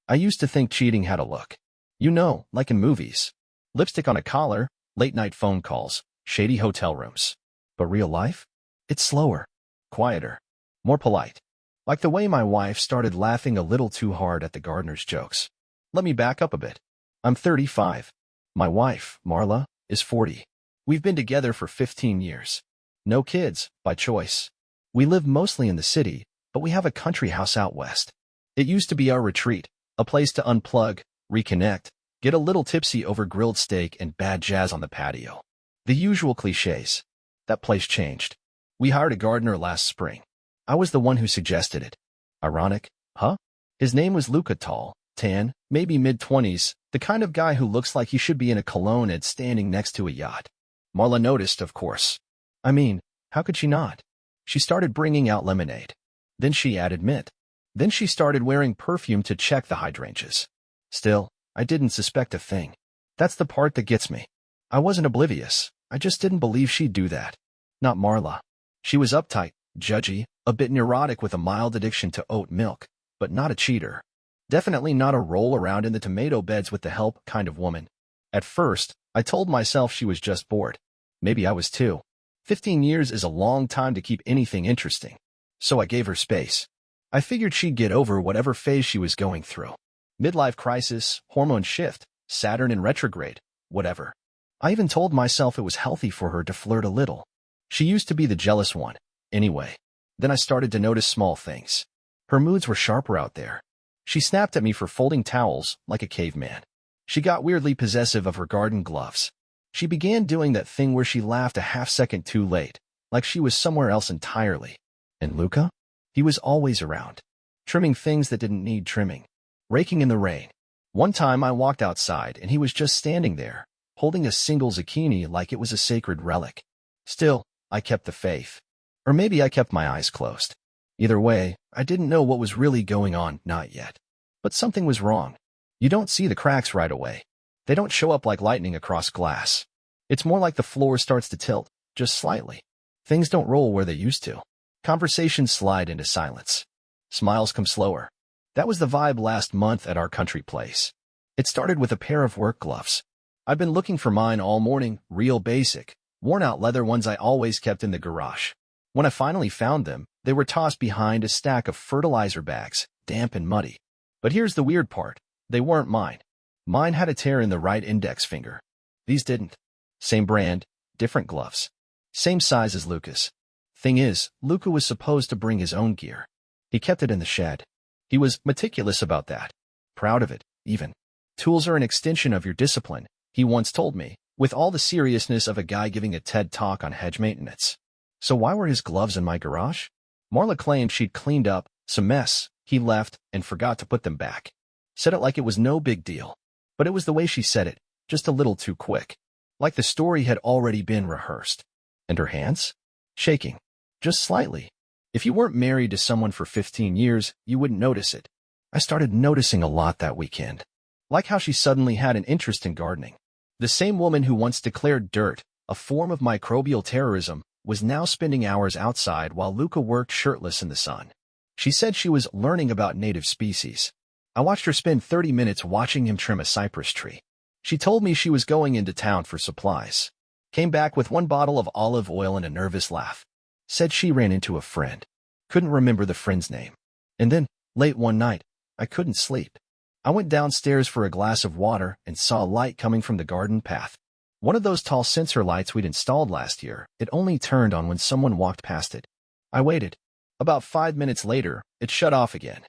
I used to think cheating had a look. You know, like in movies. Lipstick on a collar, late-night phone calls, shady hotel rooms. But real life? It's slower, quieter, more polite. Like the way my wife started laughing a little too hard at the gardener's jokes. Let me back up a bit. I'm 35. My wife, Marla, is 40. We've been together for 15 years. No kids, by choice. We live mostly in the city, but we have a country house out west. It used to be our retreat, a place to unplug, reconnect, get a little tipsy over grilled steak and bad jazz on the patio. The usual cliches. That place changed. We hired a gardener last spring. I was the one who suggested it. Ironic, huh? His name was Luca, tall, tan, maybe mid-20s, the kind of guy who looks like he should be in a cologne ad standing next to a yacht. Marla noticed, of course. I mean, how could she not? She started bringing out lemonade. Then she added mint. Then she started wearing perfume to check the hydrangeas. Still, I didn't suspect a thing. That's the part that gets me. I wasn't oblivious. I just didn't believe she'd do that. Not Marla. She was uptight, judgy, a bit neurotic with a mild addiction to oat milk, but not a cheater. Definitely not a roll around in the tomato beds with the help kind of woman. At first, I told myself she was just bored. Maybe I was too. 15 years is a long time to keep anything interesting. So I gave her space. I figured she'd get over whatever phase she was going through. Midlife crisis, hormone shift, Saturn in retrograde, whatever. I even told myself it was healthy for her to flirt a little. She used to be the jealous one, anyway. Then I started to notice small things. Her moods were sharper out there. She snapped at me for folding towels like a caveman. She got weirdly possessive of her garden gloves. She began doing that thing where she laughed a half-second too late, like she was somewhere else entirely. And Luca? He was always around, trimming things that didn't need trimming, raking in the rain. One time I walked outside and he was just standing there, holding a single zucchini like it was a sacred relic. Still, I kept the faith. Or maybe I kept my eyes closed. Either way, I didn't know what was really going on, not yet. But something was wrong. You don't see the cracks right away. They don't show up like lightning across glass. It's more like the floor starts to tilt, just slightly. Things don't roll where they used to. Conversations slide into silence. Smiles come slower. That was the vibe last month at our country place. It started with a pair of work gloves. I've been looking for mine all morning, real basic, worn-out leather ones I always kept in the garage. When I finally found them, they were tossed behind a stack of fertilizer bags, damp and muddy. But here's the weird part. They weren't mine. Mine had a tear in the right index finger. These didn't. Same brand, different gloves. Same size as Luca's. Thing is, Luca was supposed to bring his own gear. He kept it in the shed. He was meticulous about that. Proud of it, even. Tools are an extension of your discipline, he once told me, with all the seriousness of a guy giving a TED talk on hedge maintenance. So why were his gloves in my garage? Marla claimed she'd cleaned up some mess he left and forgot to put them back. Said it like it was no big deal. But it was the way she said it, just a little too quick. Like the story had already been rehearsed. And her hands? Shaking. Just slightly. If you weren't married to someone for 15 years, you wouldn't notice it. I started noticing a lot that weekend. Like how she suddenly had an interest in gardening. The same woman who once declared dirt a form of microbial terrorism was now spending hours outside while Luca worked shirtless in the sun. She said she was learning about native species. I watched her spend 30 minutes watching him trim a cypress tree. She told me she was going into town for supplies. Came back with one bottle of olive oil and a nervous laugh. Said she ran into a friend. Couldn't remember the friend's name. And then, late one night, I couldn't sleep. I went downstairs for a glass of water and saw a light coming from the garden path. One of those tall sensor lights we'd installed last year. It only turned on when someone walked past it. I waited. About 5 minutes later, it shut off again.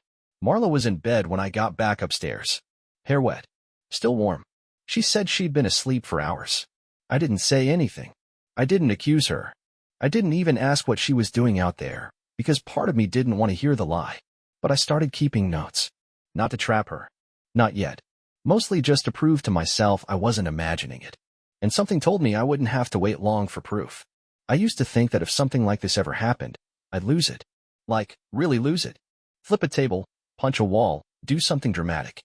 Marla was in bed when I got back upstairs. Hair wet. Still warm. She said she'd been asleep for hours. I didn't say anything. I didn't accuse her. I didn't even ask what she was doing out there, because part of me didn't want to hear the lie. But I started keeping notes. Not to trap her. Not yet. Mostly just to prove to myself I wasn't imagining it. And something told me I wouldn't have to wait long for proof. I used to think that if something like this ever happened, I'd lose it. Like, really lose it. Flip a table, punch a wall, do something dramatic.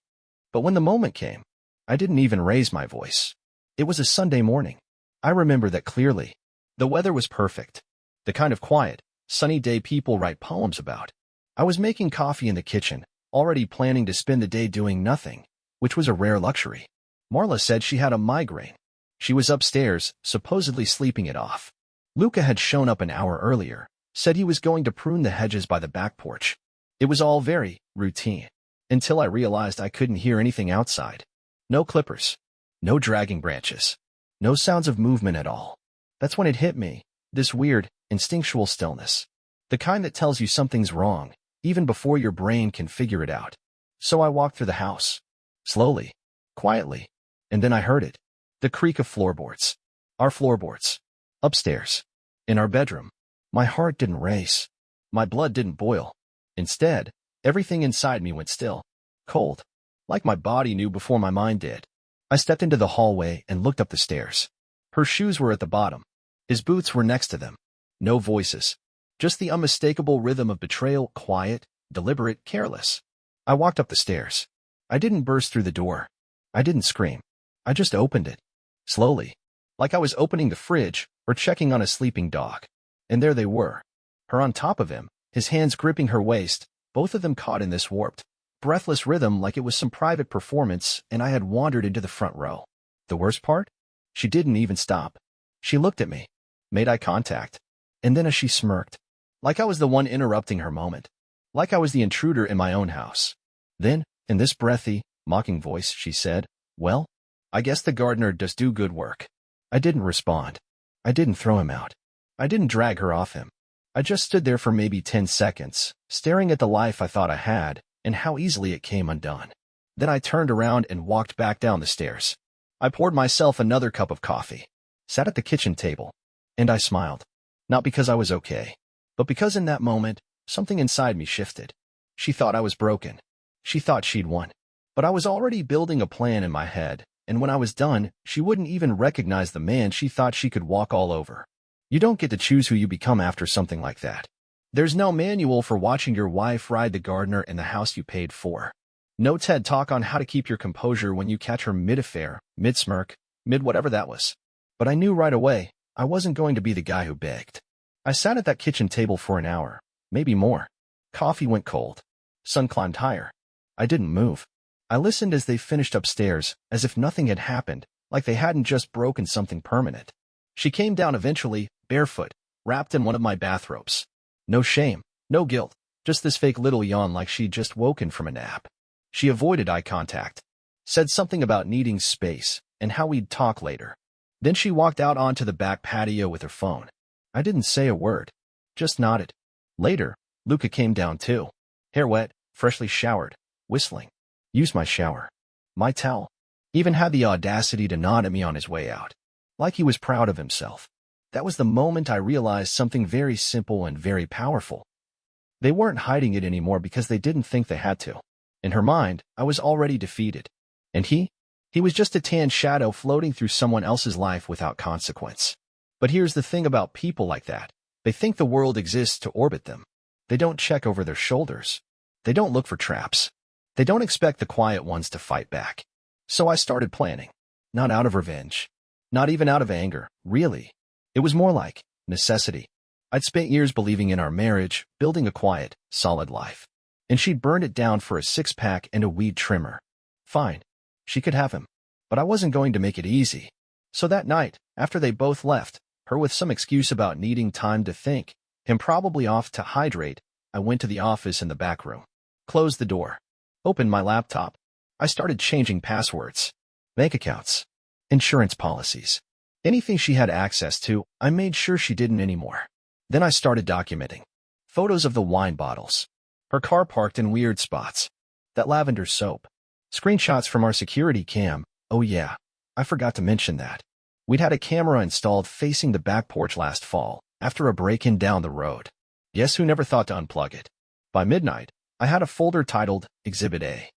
But when the moment came, I didn't even raise my voice. It was a Sunday morning. I remember that clearly. The weather was perfect. The kind of quiet, sunny day people write poems about. I was making coffee in the kitchen, already planning to spend the day doing nothing, which was a rare luxury. Marla said she had a migraine. She was upstairs, supposedly sleeping it off. Luca had shown up an hour earlier, said he was going to prune the hedges by the back porch. It was all very routine, until I realized I couldn't hear anything outside. No clippers. No dragging branches. No sounds of movement at all. That's when it hit me, this weird, instinctual stillness. The kind that tells you something's wrong, even before your brain can figure it out. So I walked through the house. Slowly. Quietly. And then I heard it. The creak of floorboards. Our floorboards. Upstairs. In our bedroom. My heart didn't race. My blood didn't boil. Instead, everything inside me went still. Cold. Like my body knew before my mind did. I stepped into the hallway and looked up the stairs. Her shoes were at the bottom. His boots were next to them. No voices. Just the unmistakable rhythm of betrayal, quiet, deliberate, careless. I walked up the stairs. I didn't burst through the door. I didn't scream. I just opened it. Slowly. Like I was opening the fridge or checking on a sleeping dog. And there they were. Her on top of him, his hands gripping her waist, both of them caught in this warped, breathless rhythm like it was some private performance and I had wandered into the front row. The worst part? She didn't even stop. She looked at me, made eye contact, and then as she smirked, like I was the one interrupting her moment, like I was the intruder in my own house. Then, in this breathy, mocking voice, she said, "Well, I guess the gardener does do good work." I didn't respond. I didn't throw him out. I didn't drag her off him. I just stood there for maybe 10 seconds, staring at the life I thought I had, and how easily it came undone. Then I turned around and walked back down the stairs. I poured myself another cup of coffee, sat at the kitchen table, and I smiled. Not because I was okay, but because in that moment, something inside me shifted. She thought I was broken. She thought she'd won. But I was already building a plan in my head, and when I was done, she wouldn't even recognize the man she thought she could walk all over. You don't get to choose who you become after something like that. There's no manual for watching your wife ride the gardener in the house you paid for. No TED Talk on how to keep your composure when you catch her mid-affair, mid-smirk, mid-whatever that was. But I knew right away, I wasn't going to be the guy who begged. I sat at that kitchen table for an hour, maybe more. Coffee went cold. Sun climbed higher. I didn't move. I listened as they finished upstairs, as if nothing had happened, like they hadn't just broken something permanent. She came down eventually, barefoot, wrapped in one of my bathrobes. No shame, no guilt, just this fake little yawn like she'd just woken from a nap. She avoided eye contact, said something about needing space and how we'd talk later. Then she walked out onto the back patio with her phone. I didn't say a word, just nodded. Later, Luca came down too, hair wet, freshly showered, whistling. Used my shower, my towel, even had the audacity to nod at me on his way out, like he was proud of himself. That was the moment I realized something very simple and very powerful. They weren't hiding it anymore because they didn't think they had to. In her mind, I was already defeated. And he was just a tan shadow floating through someone else's life without consequence. But here's the thing about people like that. They think the world exists to orbit them. They don't check over their shoulders. They don't look for traps. They don't expect the quiet ones to fight back. So I started planning. Not out of revenge. Not even out of anger, really. It was more like necessity. I'd spent years believing in our marriage, building a quiet, solid life. And she'd burned it down for a six-pack and a weed trimmer. Fine. She could have him. But I wasn't going to make it easy. So that night, after they both left, her with some excuse about needing time to think, him probably off to hydrate, I went to the office in the back room. Closed the door. Opened my laptop. I started changing passwords. Bank accounts. Insurance policies. Anything she had access to, I made sure she didn't anymore. Then I started documenting. Photos of the wine bottles. Her car parked in weird spots. That lavender soap. Screenshots from our security cam. Oh yeah, I forgot to mention that. We'd had a camera installed facing the back porch last fall, after a break-in down the road. Guess who never thought to unplug it? By midnight, I had a folder titled Exhibit A.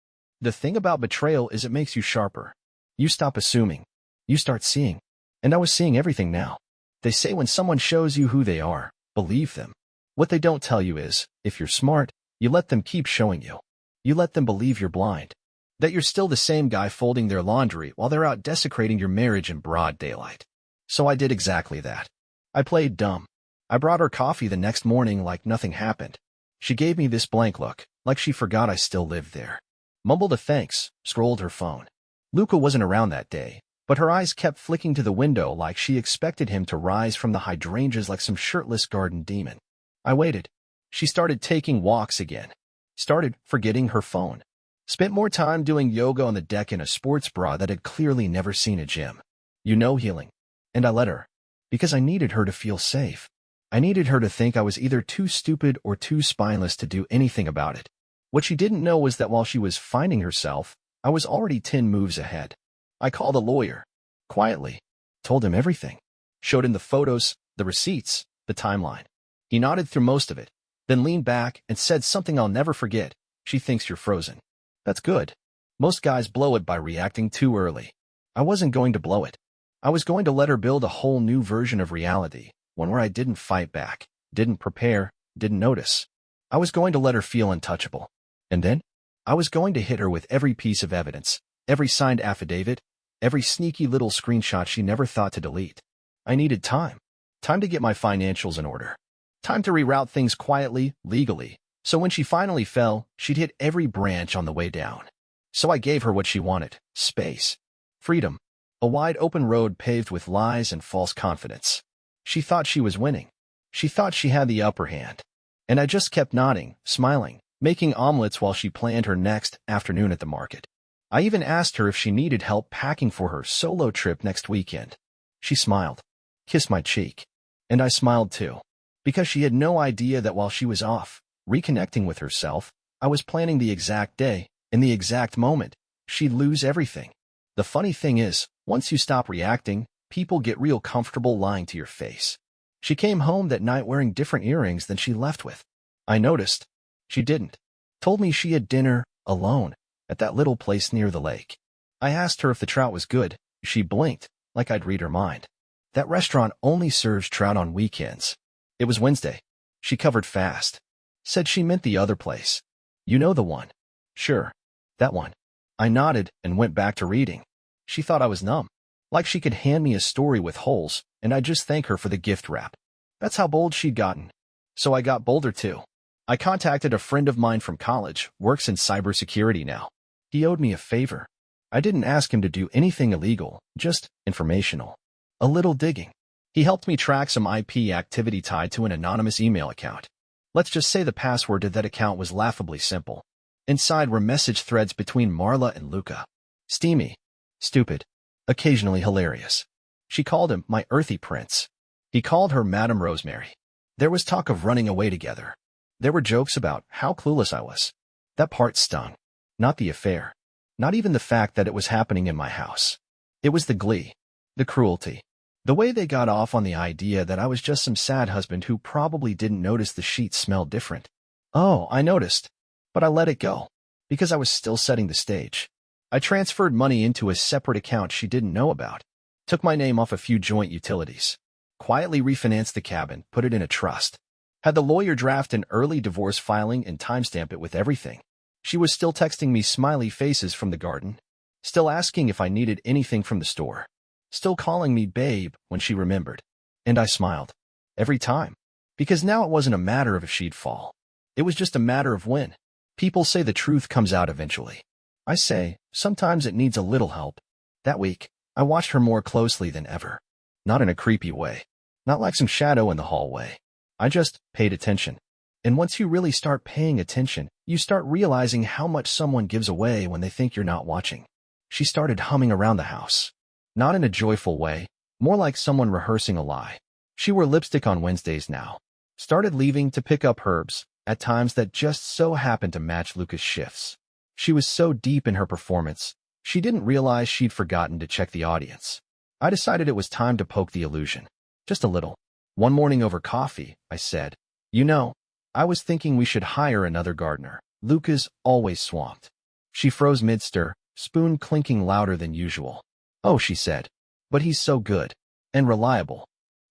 The thing about betrayal is it makes you sharper. You stop assuming. You start seeing. And I was seeing everything now. They say when someone shows you who they are, believe them. What they don't tell you is, if you're smart, you let them keep showing you. You let them believe you're blind. That you're still the same guy folding their laundry while they're out desecrating your marriage in broad daylight. So I did exactly that. I played dumb. I brought her coffee the next morning like nothing happened. She gave me this blank look, like she forgot I still lived there. Mumbled a thanks, scrolled her phone. Luca wasn't around that day, but her eyes kept flicking to the window like she expected him to rise from the hydrangeas like some shirtless garden demon. I waited. She started taking walks again. Started forgetting her phone. Spent more time doing yoga on the deck in a sports bra that had clearly never seen a gym. Healing. And I let her. Because I needed her to feel safe. I needed her to think I was either too stupid or too spineless to do anything about it. What she didn't know was that while she was finding herself, I was already 10 moves ahead. I called a lawyer. Quietly. Told him everything. Showed him the photos, the receipts, the timeline. He nodded through most of it, then leaned back and said something I'll never forget. She thinks you're frozen. That's good. Most guys blow it by reacting too early. I wasn't going to blow it. I was going to let her build a whole new version of reality, one where I didn't fight back, didn't prepare, didn't notice. I was going to let her feel untouchable. And then, I was going to hit her with every piece of evidence, every signed affidavit, every sneaky little screenshot she never thought to delete. I needed time. Time to get my financials in order. Time to reroute things quietly, legally, so when she finally fell, she'd hit every branch on the way down. So I gave her what she wanted: space. Freedom. A wide open road paved with lies and false confidence. She thought she was winning. She thought she had the upper hand. And I just kept nodding, smiling, making omelets while she planned her next afternoon at the market. I even asked her if she needed help packing for her solo trip next weekend. She smiled, kissed my cheek. And I smiled too. Because she had no idea that while she was off, reconnecting with herself, I was planning the exact day, in the exact moment, she'd lose everything. The funny thing is, once you stop reacting, people get real comfortable lying to your face. She came home that night wearing different earrings than she left with. I noticed. She didn't. Told me she had dinner, alone, at that little place near the lake. I asked her if the trout was good. She blinked, like I'd read her mind. That restaurant only serves trout on weekends. It was Wednesday. She covered fast. Said she meant the other place. You know the one. Sure. That one. I nodded and went back to reading. She thought I was numb. Like she could hand me a story with holes, and I'd just thank her for the gift wrap. That's how bold she'd gotten. So I got bolder too. I contacted a friend of mine from college, works in cybersecurity now. He owed me a favor. I didn't ask him to do anything illegal, just informational. A little digging. He helped me track some IP activity tied to an anonymous email account. Let's just say the password to that account was laughably simple. Inside were message threads between Marla and Luca. Steamy. Stupid. Occasionally hilarious. She called him my earthy prince. He called her Madame Rosemary. There was talk of running away together. There were jokes about how clueless I was. That part stung. Not the affair. Not even the fact that it was happening in my house. It was the glee. The cruelty. The way they got off on the idea that I was just some sad husband who probably didn't notice the sheets smelled different. Oh, I noticed. But I let it go. Because I was still setting the stage. I transferred money into a separate account she didn't know about. Took my name off a few joint utilities. Quietly refinanced the cabin, put it in a trust. Had the lawyer draft an early divorce filing and timestamp it with everything. She was still texting me smiley faces from the garden. Still asking if I needed anything from the store. Still calling me babe when she remembered. And I smiled. Every time. Because now it wasn't a matter of if she'd fall. It was just a matter of when. People say the truth comes out eventually. I say, sometimes it needs a little help. That week, I watched her more closely than ever. Not in a creepy way. Not like some shadow in the hallway. I just paid attention. And once you really start paying attention, you start realizing how much someone gives away when they think you're not watching. She started humming around the house. Not in a joyful way, more like someone rehearsing a lie. She wore lipstick on Wednesdays now. Started leaving to pick up herbs, at times that just so happened to match Luca's shifts. She was so deep in her performance, she didn't realize she'd forgotten to check the audience. I decided it was time to poke the illusion. Just a little. One morning over coffee, I said, you know, I was thinking we should hire another gardener. Luca's always swamped. She froze mid-stir, spoon clinking louder than usual. Oh, she said, but he's so good. And reliable.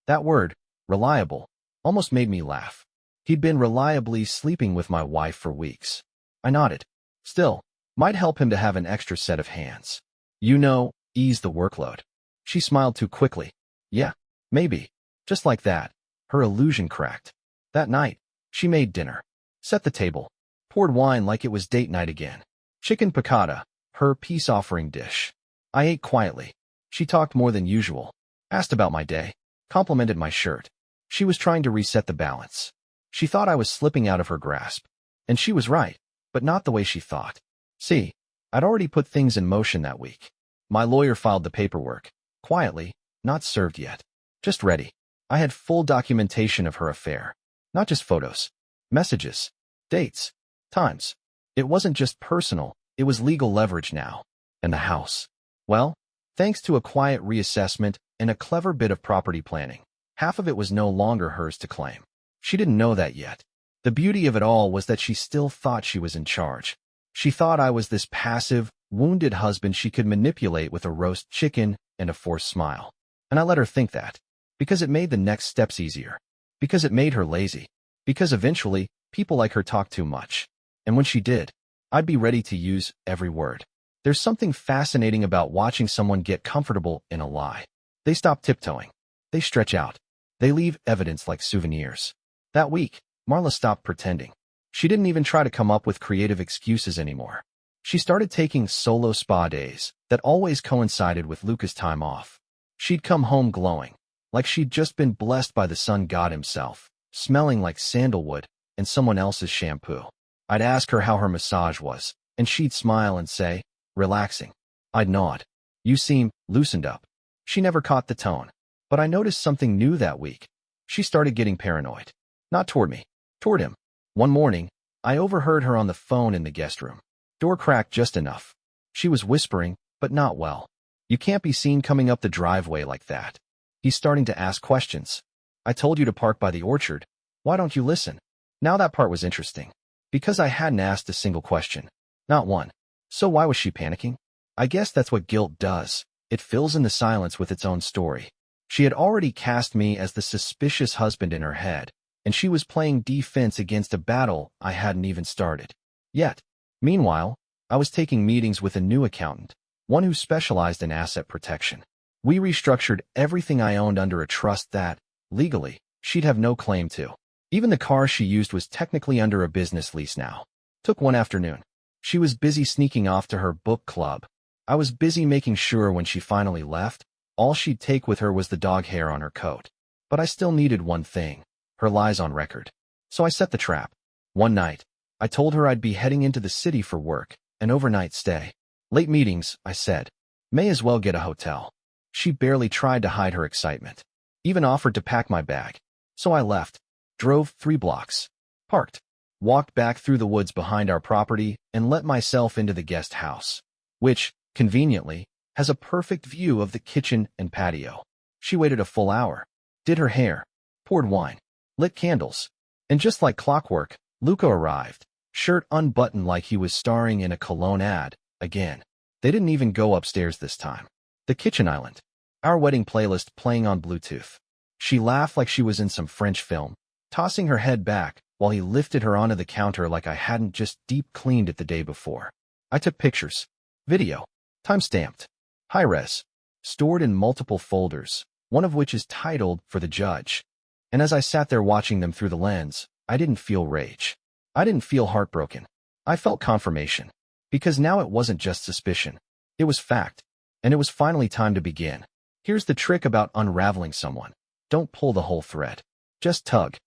That word, reliable, almost made me laugh. He'd been reliably sleeping with my wife for weeks. I nodded. Still, might help him to have an extra set of hands. You know, ease the workload. She smiled too quickly. Yeah, maybe. Just like that, her illusion cracked. That night, she made dinner. set the table, poured wine like it was date night again. Chicken piccata, her peace offering dish. I ate quietly. She talked more than usual, asked about my day, complimented my shirt. She was trying to reset the balance. She thought I was slipping out of her grasp. And she was right, but not the way she thought. See, I'd already put things in motion that week. My lawyer filed the paperwork. Quietly, not served yet. Just ready. I had full documentation of her affair. Not just photos. Messages. Dates. Times. It wasn't just personal, it was legal leverage now. And the house. Well, thanks to a quiet reassessment and a clever bit of property planning, half of it was no longer hers to claim. She didn't know that yet. The beauty of it all was that she still thought she was in charge. She thought I was this passive, wounded husband she could manipulate with a roast chicken and a forced smile. And I let her think that. Because it made the next steps easier. Because it made her lazy. Because eventually, people like her talk too much. And when she did, I'd be ready to use every word. There's something fascinating about watching someone get comfortable in a lie. They stop tiptoeing. They stretch out. They leave evidence like souvenirs. That week, Marla stopped pretending. She didn't even try to come up with creative excuses anymore. She started taking solo spa days that always coincided with Luca's time off. She'd come home glowing, like she'd just been blessed by the sun god himself, smelling like sandalwood and someone else's shampoo. I'd ask her how her massage was, and she'd smile and say, "Relaxing." I'd nod. "You seem loosened up." She never caught the tone, but I noticed something new that week. She started getting paranoid. Not toward me, toward him. One morning, I overheard her on the phone in the guest room. Door cracked just enough. She was whispering, but not well. "You can't be seen coming up the driveway like that. He's starting to ask questions. I told you to park by the orchard. Why don't you listen?" Now that part was interesting. Because I hadn't asked a single question. Not one. So why was she panicking? I guess that's what guilt does. It fills in the silence with its own story. She had already cast me as the suspicious husband in her head, and she was playing defense against a battle I hadn't even started. Yet, meanwhile, I was taking meetings with a new accountant, one who specialized in asset protection. We restructured everything I owned under a trust that, legally, she'd have no claim to. Even the car she used was technically under a business lease now. Took one afternoon. She was busy sneaking off to her book club. I was busy making sure when she finally left, all she'd take with her was the dog hair on her coat. But I still needed one thing. Her lies on record. So I set the trap. One night, I told her I'd be heading into the city for work, an overnight stay. Late meetings, I said. May as well get a hotel. She barely tried to hide her excitement. Even offered to pack my bag. So I left. Drove 3 blocks. Parked. Walked back through the woods behind our property and let myself into the guest house, which, conveniently, has a perfect view of the kitchen and patio. She waited a full hour. Did her hair. Poured wine. Lit candles. And just like clockwork, Luca arrived, shirt unbuttoned like he was starring in a cologne ad, again. They didn't even go upstairs this time. The kitchen island. Our wedding playlist playing on Bluetooth. She laughed like she was in some French film, tossing her head back while he lifted her onto the counter like I hadn't just deep cleaned it the day before. I took pictures. Video. Time-stamped. High-res. Stored in multiple folders, one of which is titled For the Judge. And as I sat there watching them through the lens, I didn't feel rage. I didn't feel heartbroken. I felt confirmation. Because now it wasn't just suspicion. It was fact. And it was finally time to begin. Here's the trick about unraveling someone. Don't pull the whole thread. Just tug.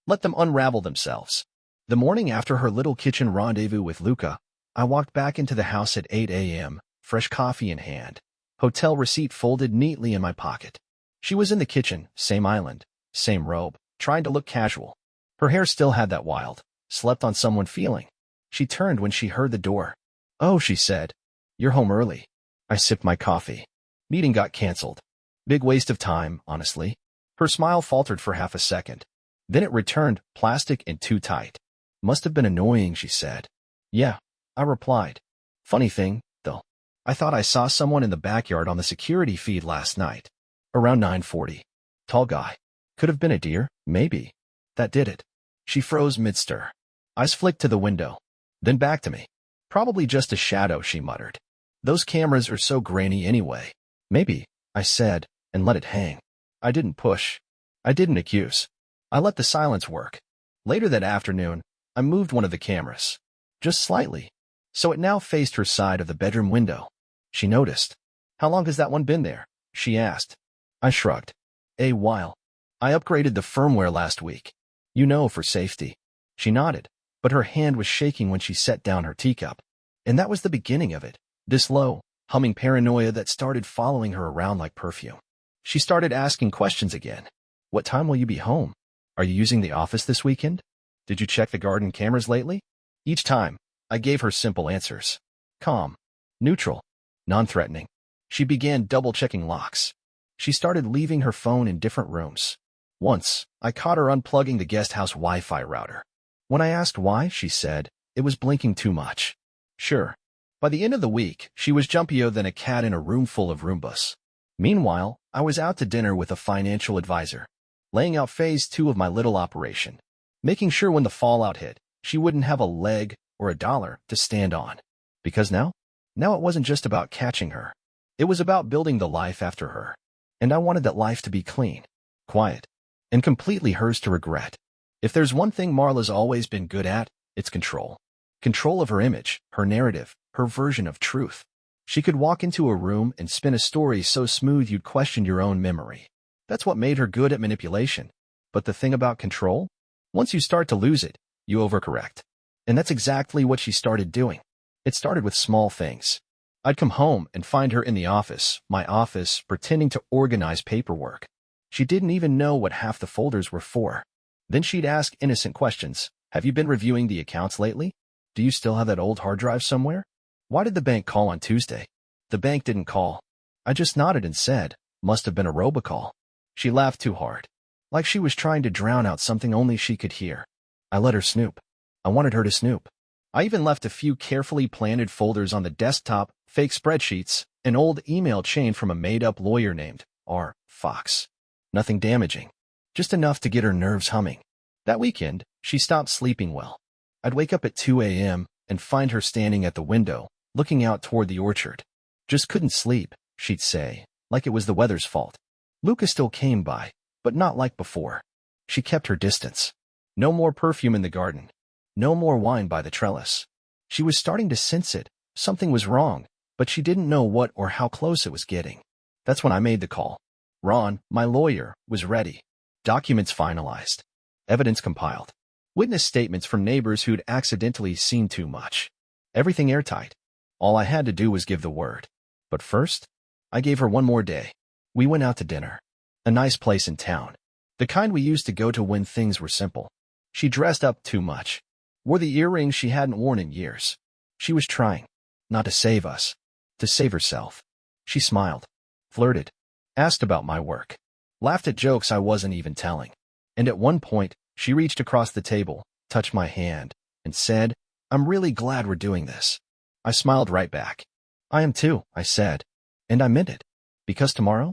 Let them unravel themselves. The morning after her little kitchen rendezvous with Luca, I walked back into the house at 8 a.m., fresh coffee in hand. Hotel receipt folded neatly in my pocket. She was in the kitchen, same island, same robe, trying to look casual. Her hair still had that wild, slept on someone feeling. She turned when she heard the door. "Oh," she said. "You're home early." I sipped my coffee. Meeting got canceled. Big waste of time, honestly. Her smile faltered for half a second. Then it returned, plastic and too tight. "Must have been annoying," she said. "Yeah," I replied. "Funny thing, though. I thought I saw someone in the backyard on the security feed last night. Around 9:40. Tall guy. Could have been a deer, maybe. That did it." She froze mid-stir. Eyes flicked to the window. Then back to me. "Probably just a shadow," she muttered. "Those cameras are so grainy anyway." "Maybe," I said, and let it hang. I didn't push. I didn't accuse. I let the silence work. Later that afternoon, I moved one of the cameras. Just slightly. So it now faced her side of the bedroom window. She noticed. How long has that one been there? She asked. I shrugged. A while. I upgraded the firmware last week. You know, for safety. She nodded, but her hand was shaking when she set down her teacup. And that was the beginning of it. This low, humming paranoia that started following her around like perfume. She started asking questions again. What time will you be home? Are you using the office this weekend? Did you check the garden cameras lately? Each time, I gave her simple answers. Calm, neutral, non-threatening. She began double-checking locks. She started leaving her phone in different rooms. Once, I caught her unplugging the guest house Wi-Fi router. When I asked why, she said, it was blinking too much. Sure. By the end of the week, she was jumpier than a cat in a room full of Roombas. Meanwhile, I was out to dinner with a financial advisor, laying out phase 2 of my little operation, making sure when the fallout hit, she wouldn't have a leg or a dollar to stand on. Because now it wasn't just about catching her. It was about building the life after her. And I wanted that life to be clean, quiet, and completely hers to regret. If there's one thing Marla's always been good at, it's control. Control of her image, her narrative, her version of truth. She could walk into a room and spin a story so smooth you'd question your own memory. That's what made her good at manipulation. But the thing about control? Once you start to lose it, you overcorrect. And that's exactly what she started doing. It started with small things. I'd come home and find her in the office, my office, pretending to organize paperwork. She didn't even know what half the folders were for. Then she'd ask innocent questions. Have you been reviewing the accounts lately? Do you still have that old hard drive somewhere? Why did the bank call on Tuesday? The bank didn't call. I just nodded and said, must have been a robocall. She laughed too hard, like she was trying to drown out something only she could hear. I let her snoop. I wanted her to snoop. I even left a few carefully planted folders on the desktop, fake spreadsheets, an old email chain from a made-up lawyer named R. Fox. Nothing damaging, just enough to get her nerves humming. That weekend, she stopped sleeping well. I'd wake up at 2 a.m. and find her standing at the window, looking out toward the orchard. Just couldn't sleep, she'd say, like it was the weather's fault. Luca still came by, but not like before. She kept her distance. No more perfume in the garden. No more wine by the trellis. She was starting to sense it. Something was wrong, but she didn't know what or how close it was getting. That's when I made the call. Ron, my lawyer, was ready. Documents finalized. Evidence compiled. Witness statements from neighbors who'd accidentally seen too much. Everything airtight. All I had to do was give the word. But first, I gave her one more day. We went out to dinner. A nice place in town. The kind we used to go to when things were simple. She dressed up too much. Wore the earrings she hadn't worn in years. She was trying. Not to save us. To save herself. She smiled. Flirted. Asked about my work. Laughed at jokes I wasn't even telling. And at one point, she reached across the table, touched my hand, and said, I'm really glad we're doing this. I smiled right back. I am too, I said. And I meant it. Because tomorrow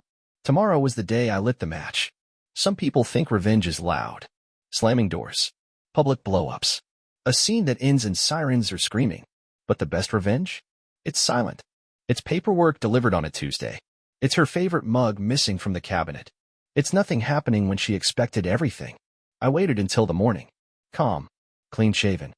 was the day I lit the match. Some people think revenge is loud. Slamming doors. Public blow-ups. A scene that ends in sirens or screaming. But the best revenge? It's silent. It's paperwork delivered on a Tuesday. It's her favorite mug missing from the cabinet. It's nothing happening when she expected everything. I waited until the morning. Calm. Clean-shaven.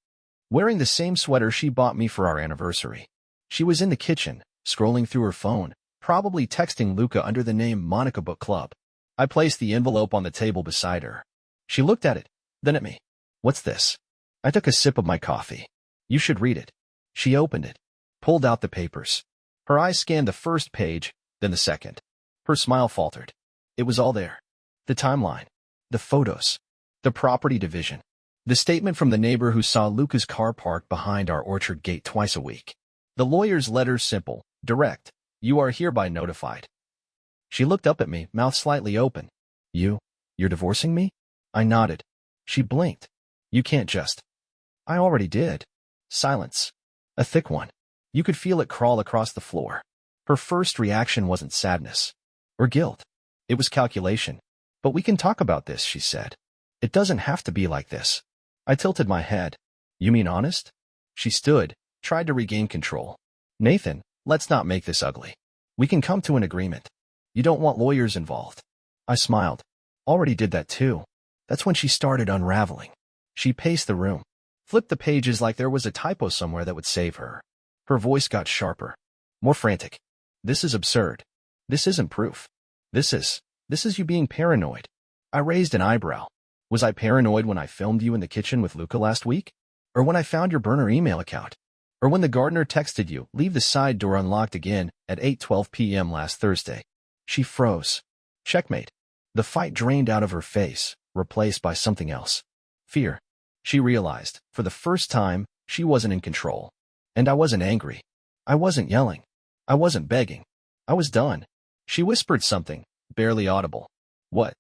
Wearing the same sweater she bought me for our anniversary. She was in the kitchen, scrolling through her phone, probably texting Luca under the name Monica Book Club. I placed the envelope on the table beside her. She looked at it, then at me. What's this? I took a sip of my coffee. You should read it. She opened it, pulled out the papers. Her eyes scanned the first page, then the second. Her smile faltered. It was all there. The timeline. The photos. The property division. The statement from the neighbor who saw Luca's car parked behind our orchard gate twice a week. The lawyer's letter simple, direct. You are hereby notified. She looked up at me, mouth slightly open. You're divorcing me? I nodded. She blinked. You can't just. I already did. Silence. A thick one. You could feel it crawl across the floor. Her first reaction wasn't sadness or guilt. It was calculation. But we can talk about this, she said. It doesn't have to be like this. I tilted my head. You mean honest? She stood, tried to regain control. Nathan, let's not make this ugly. We can come to an agreement. You don't want lawyers involved. I smiled. Already did that too. That's when she started unraveling. She paced the room. Flipped the pages like there was a typo somewhere that would save her. Her voice got sharper, more frantic. This is absurd. This isn't proof. This is you being paranoid. I raised an eyebrow. Was I paranoid when I filmed you in the kitchen with Luca last week? Or when I found your burner email account? Or when the gardener texted you, leave the side door unlocked again at 8:12 p.m. last Thursday? She froze. Checkmate. The fight drained out of her face, replaced by something else. Fear. She realized, for the first time, she wasn't in control. And I wasn't angry. I wasn't yelling. I wasn't begging. I was done. She whispered something, barely audible. What?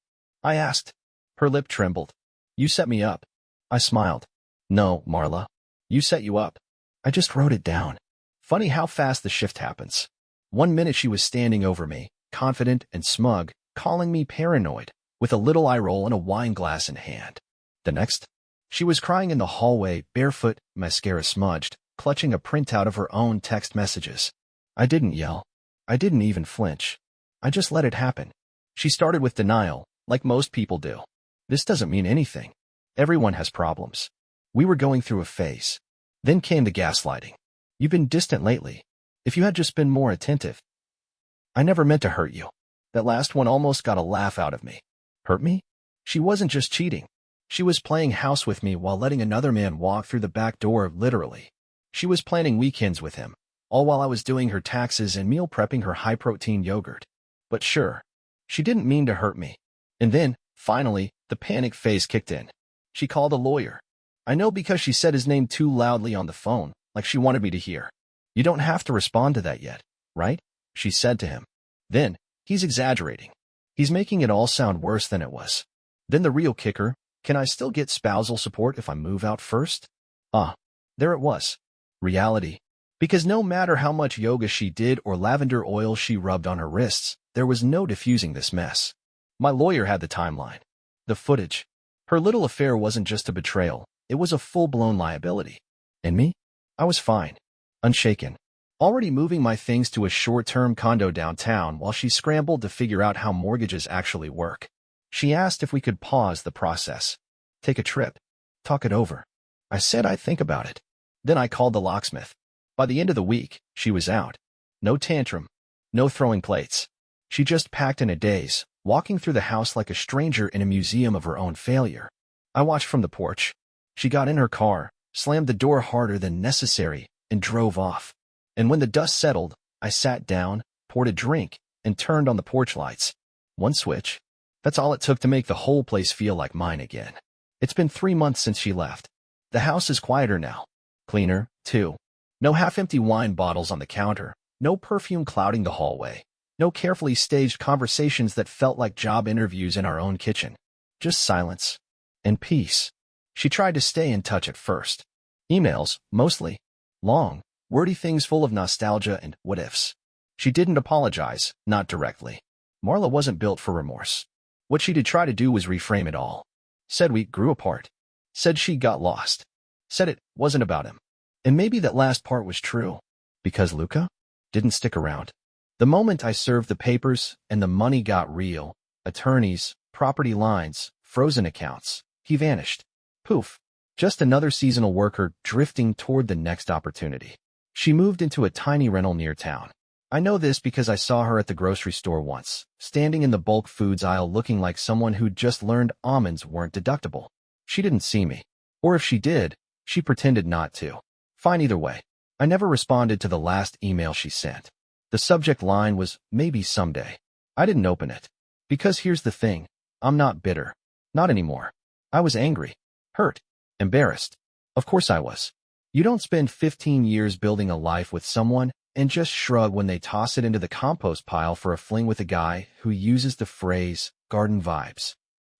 I asked. Her lip trembled. You set me up. I smiled. No, Marla. You set you up. I just wrote it down. Funny how fast the shift happens. 1 minute she was standing over me, confident and smug, calling me paranoid, with a little eye roll and a wine glass in hand. The next, she was crying in the hallway, barefoot, mascara smudged, clutching a printout of her own text messages. I didn't yell. I didn't even flinch. I just let it happen. She started with denial, like most people do. This doesn't mean anything. Everyone has problems. We were going through a phase. Then came the gaslighting. You've been distant lately. If you had just been more attentive. I never meant to hurt you. That last one almost got a laugh out of me. Hurt me? She wasn't just cheating. She was playing house with me while letting another man walk through the back door, literally. She was planning weekends with him, all while I was doing her taxes and meal prepping her high-protein yogurt. But sure, she didn't mean to hurt me. And then, finally, the panic phase kicked in. She called a lawyer. I know, because she said his name too loudly on the phone, like she wanted me to hear. You don't have to respond to that yet, right? She said to him. Then, he's exaggerating. He's making it all sound worse than it was. Then the real kicker, can I still get spousal support if I move out first? There it was. Reality. Because no matter how much yoga she did or lavender oil she rubbed on her wrists, there was no diffusing this mess. My lawyer had the timeline. The footage. Her little affair wasn't just a betrayal. It was a full-blown liability. And me? I was fine. Unshaken. Already moving my things to a short-term condo downtown while she scrambled to figure out how mortgages actually work. She asked if we could pause the process. Take a trip. Talk it over. I said I'd think about it. Then I called the locksmith. By the end of the week, she was out. No tantrum. No throwing plates. She just packed in a daze, walking through the house like a stranger in a museum of her own failure. I watched from the porch. She got in her car, slammed the door harder than necessary, and drove off. And when the dust settled, I sat down, poured a drink, and turned on the porch lights. One switch. That's all it took to make the whole place feel like mine again. It's been 3 months since she left. The house is quieter now. Cleaner, too. No half-empty wine bottles on the counter. No perfume clouding the hallway. No carefully staged conversations that felt like job interviews in our own kitchen. Just silence. And peace. She tried to stay in touch at first. Emails, mostly. Long, wordy things full of nostalgia and what-ifs. She didn't apologize, not directly. Marla wasn't built for remorse. What she did try to do was reframe it all. Said we grew apart. Said she got lost. Said it wasn't about him. And maybe that last part was true. Because Luca didn't stick around. The moment I served the papers and the money got real, attorneys, property lines, frozen accounts, he vanished. Poof. Just another seasonal worker drifting toward the next opportunity. She moved into a tiny rental near town. I know this because I saw her at the grocery store once, standing in the bulk foods aisle looking like someone who'd just learned almonds weren't deductible. She didn't see me. Or if she did, she pretended not to. Fine either way. I never responded to the last email she sent. The subject line was, maybe someday. I didn't open it. Because here's the thing. I'm not bitter. Not anymore. I was angry. Hurt. Embarrassed. Of course I was. You don't spend 15 years building a life with someone and just shrug when they toss it into the compost pile for a fling with a guy who uses the phrase, garden vibes.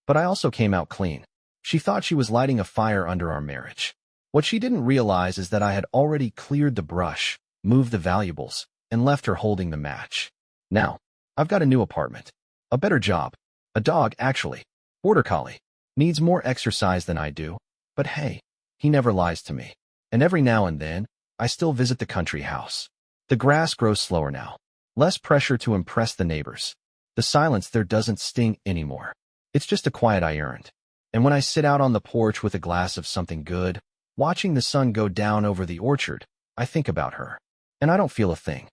But I also came out clean. She thought she was lighting a fire under our marriage. What she didn't realize is that I had already cleared the brush, moved the valuables, and left her holding the match. Now, I've got a new apartment. A better job. A dog, actually. Border collie. Needs more exercise than I do. But hey, he never lies to me. And every now and then, I still visit the country house. The grass grows slower now. Less pressure to impress the neighbors. The silence there doesn't sting anymore. It's just a quiet I earned. And when I sit out on the porch with a glass of something good, Watching the sun go down over the orchard, I think about her. And I don't feel a thing.